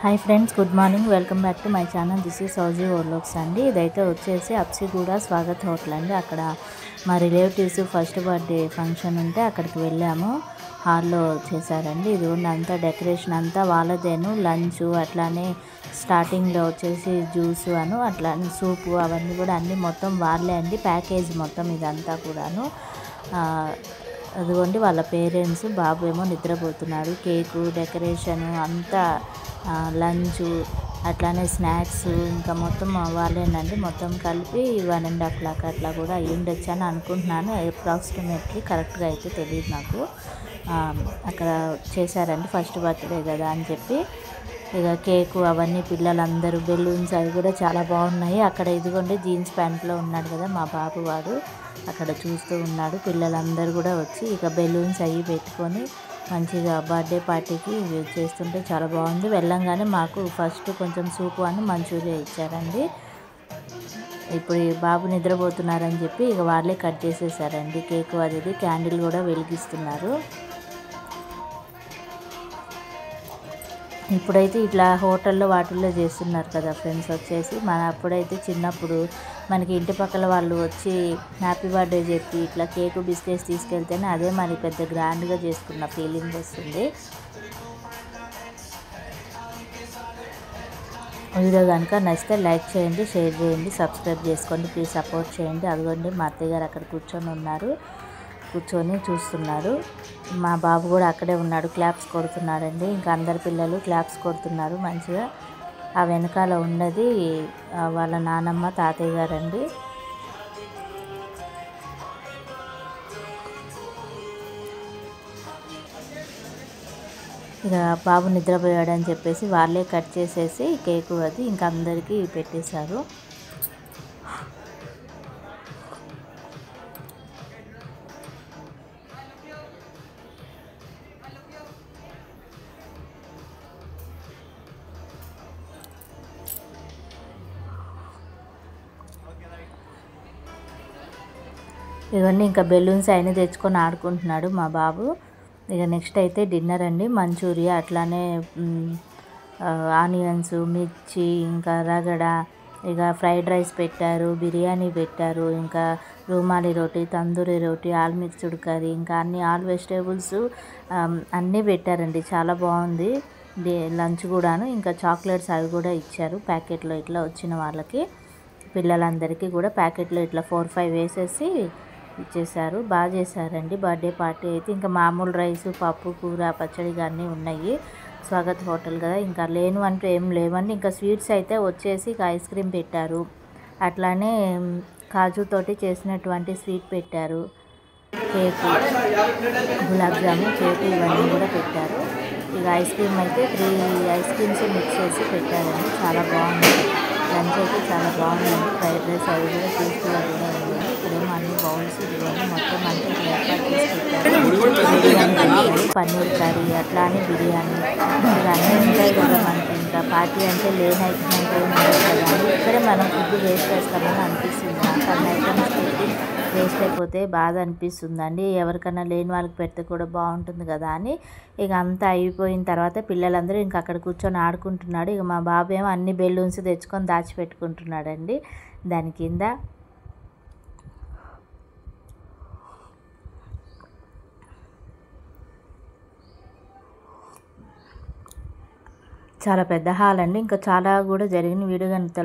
Hi friends, good morning. Welcome back to my channel. This is సౌజీ ఓర్లోక్స్ అండి. ఇదైతే వచ్చేసి అప్సిగూడ స్వాగత్ హోటల్ అండి. అక్కడ మా రిలేటివ్స్ ఫస్ట్ బర్త్డే ఫంక్షన్ ఉంటే అక్కడికి వెళ్ళాము. హాల్లో చేశారండి. ఇది అంతా డెకరేషన్ అంతా వాళ్ళదేను. లంచ్ అట్లానే స్టార్టింగ్లో వచ్చేసి జ్యూస్ అట్లానే సూపు అవన్నీ కూడా అన్నీ మొత్తం వాళ్ళే అండి. ప్యాకేజ్ మొత్తం ఇదంతా కూడాను. అదిగోండి వాళ్ళ పేరెంట్స్. బాబు ఏమో నిద్రపోతున్నాడు. కేకు డెకరేషను అంతా లంచు అట్లానే స్నాక్స్ ఇంకా మొత్తం వాళ్ళేనండి. మొత్తం కలిపి 1.5 lakh అట్లా కూడా అయ్యుండొచ్చు అని అనుకుంటున్నాను. అప్రాక్సిమేట్లీ కరెక్ట్గా అయితే తెలియదు నాకు. అక్కడ చేశారండి ఫస్ట్ బర్త్డే కదా అని చెప్పి. ఇక కేకు అవన్నీ పిల్లలందరూ బెలూన్స్ అవి కూడా చాలా బాగున్నాయి. అక్కడ ఇదిగోండి జీన్స్ ప్యాంట్లో ఉన్నాడు కదా మా బాబు, వాడు అక్కడ చూస్తూ ఉన్నాడు. పిల్లలందరూ కూడా వచ్చి ఇక బెలూన్స్ అవి పెట్టుకొని మంచిగా బర్త్డే పార్టీకి చేస్తుంటే చాలా బాగుంది. వెళ్ళంగానే మాకు ఫస్ట్ కొంచెం సూపు మంచూరియా ఇచ్చారండి. ఇప్పుడు ఈ బాబు నిద్రపోతున్నారని చెప్పి ఇక వాళ్ళే కట్ చేసేసారండి కేకు. అది క్యాండిల్ కూడా వెలిగిస్తున్నారు. ఇప్పుడైతే ఇట్లా హోటల్లో వాటిల్లో చేస్తున్నారు కదా ఫ్రెండ్స్. వచ్చేసి అప్పుడైతే చిన్నప్పుడు మనకి ఇంటి పక్కల వాళ్ళు వచ్చి హ్యాపీ బర్త్డే చెప్పి ఇట్లా కేకు బిస్కెట్స్ తీసుకెళ్తేనే అదే మరి పెద్ద గ్రాండ్గా చేసుకున్న ఫీలింగ్ వస్తుంది. వీడియో కనుక నచ్చితే లైక్ చేయండి, షేర్ చేయండి, సబ్స్క్రైబ్ చేసుకోండి, ప్లీజ్ సపోర్ట్ చేయండి. అదిగోండి మా అత్తయ్య గారు అక్కడ కూర్చొని చూస్తున్నారు. మా బాబు కూడా అక్కడే ఉన్నాడు, క్లాప్స్ కొడుతున్నాడండి. ఇంకా అందరు పిల్లలు క్లాప్స్ కొడుతున్నారు మంచిగా. ఆ వెనకాల ఉన్నది వాళ్ళ నానమ్మ తాతయ్య గారండి. ఇక బాబు నిద్రపోయాడని చెప్పేసి వాళ్ళే కట్ చేసేసి కేకు అది ఇంకా అందరికీ పెట్టేశారు. ఇవన్నీ ఇంకా బెలూన్స్ అయినా తెచ్చుకొని ఆడుకుంటున్నాడు మా బాబు. ఇక నెక్స్ట్ అయితే డిన్నర్ అండి. మంచూరియా అట్లానే ఆనియన్స్, మిర్చి, ఇంకా రగడ, ఇక ఫ్రైడ్ రైస్ పెట్టారు, బిర్యానీ పెట్టారు, ఇంకా రుమాలి రోటీ, తందూరి రోటీ, ఆల్ మిక్స్డ్ కర్రీ, ఇంకా ఆల్ వెజిటేబుల్స్ అన్నీ పెట్టారండి. చాలా బాగుంది లంచ్ కూడాను. ఇంకా చాక్లెట్స్ అవి కూడా ఇచ్చారు ప్యాకెట్లో. ఇట్లా వచ్చిన వాళ్ళకి పిల్లలందరికీ కూడా ప్యాకెట్లో ఇట్లా 4-5 వేసేసి ఇచ్చేసారు. బాగా చేశారండి బర్త్డే పార్టీ అయితే. ఇంకా మామూలు రైసు, పప్పు, కూర, పచ్చడి అన్నీ ఉన్నాయి. స్వాగత్ హోటల్ కదా, ఇంకా లేను అంటూ ఏం లేవండి. ఇంకా స్వీట్స్ అయితే వచ్చేసి ఐస్ క్రీమ్ పెట్టారు, అట్లానే కాజుతోటి చేసినటువంటి స్వీట్ పెట్టారు, కేకు, గులాబ్ జామున్, కేకు ఇవన్నీ కూడా పెట్టారు. ఇక ఐస్ క్రీమ్ అయితే 3 ఐస్ క్రీమ్స్ మిక్స్ చేసి పెట్టారండి. చాలా బాగుంది. లంచ్ అయితే చాలా బాగుందండి. ఫ్రైడ్ రైస్ అవి కూడా టేస్టీగా కూడా ఉంది. ఇక్కడేమో అన్ని బౌల్స్ ఇవన్నీ మొత్తం అంటే ఇక్కడ ఏర్పాటు చేసి పెట్టారు. బిర్యానీ, పన్నీర్ కర్రీ, అట్లా అని బిర్యానీ ఇవన్నీ ఉంటాయి కదా మనకి. ఇంకా పార్టీ అంటే లేని ఐటమ్ అంటే ఏమి ఉండదు కదా అని ఇక్కడే మనం ఫుడ్ వేస్ట్ చేస్తామని అనిపిస్తుంది. నాకు అన్ని ఐటమ్స్ పెట్టి వేస్ట్ అయిపోతే బాధ అనిపిస్తుందండి. ఎవరికైనా లేని వాళ్ళకి పెడితే కూడా బాగుంటుంది కదా అని ఇక అంతా అయిపోయిన తర్వాత పిల్లలందరూ ఇంక అక్కడ కూర్చొని ఆడుకుంటున్నాడు. ఇక మా బాబు ఏమో అన్ని బెలూన్స్ తెచ్చుకొని దాచిపెట్టుకుంటున్నాడండి దాని కింద. చాలా పెద్ద హాల్ అండి. ఇంకా చాలా కూడా జరిగిన వీడియో కనుక